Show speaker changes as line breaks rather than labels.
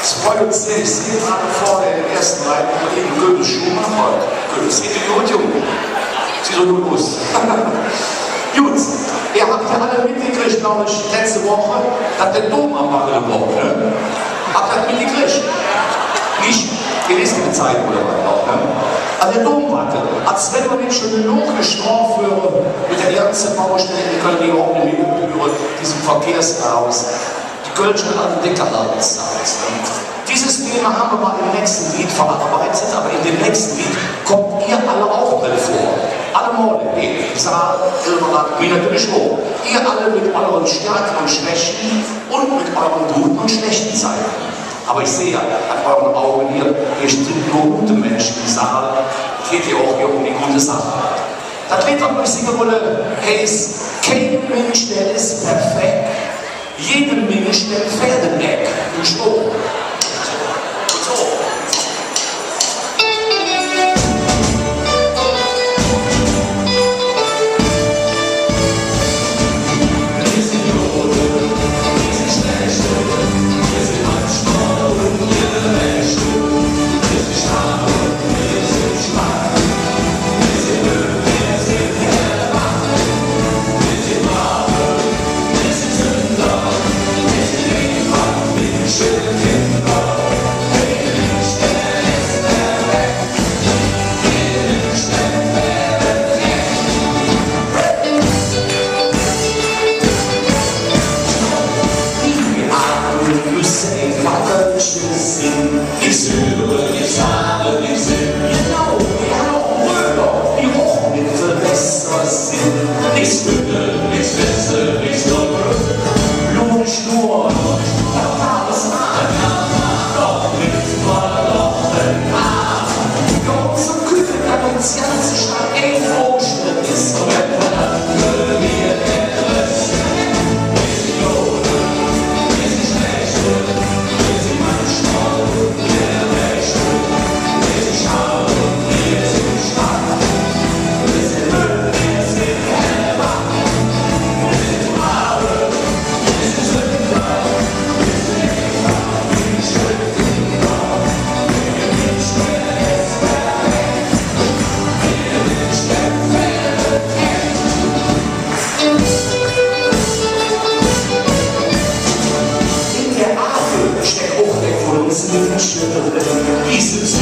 Es freut uns sehr, ich sehe gerade vorne in der ersten Reihe Kollegen Goethe Schumacher. Goethe, es geht gut, Junge. Sieh so gut aus. Gut, ihr habt ja alle mitgekriegt, glaube ich, letzte Woche, dass der Dom am Wackeln war. Ne? Habt ihr das mitgekriegt? Nicht? Ihr lest die Zeitung oder was auch, ne? Also der Dom wackelt. Als wenn man nicht schon genug gestraft würde mit der ganzen Baustelle, die können die auch nicht mehr über diesen Verkehrschaos. Die Kölschen an Deckerlands. Dieses Thema haben wir mal im nächsten Lied verarbeitet, aber in dem nächsten Lied kommt ihr alle auch drin vor. Alle Morde, Saar, Ilmerat, wie natürlich auch. Ihr alle mit euren Stärken und Schwächen und mit euren guten und schlechten Seiten. Aber ich sehe ja an euren Augen hier sind nur gute Menschen im Saal. Es geht hier auch hier um die gute Sache. Das Lied, was ich singen wolle, heißt: kein Mensch, der ist perfekt. Jeder Mensch, der Pferdeneck und so. Ich höre, ich habe den Sinn. Genau, wie Röder, die Hochmittel besser sind. Nichts Güte, nichts Beste, nichts Dumme. Blut, Schnur, fatales Haar. Doch mit verloren Haar. Gott zum Kühl kann uns ganze Stadt ein Vorschritt ist. Und wenn wir wir Rest. Steckt auch weg von uns in den Schwimmen. Dieses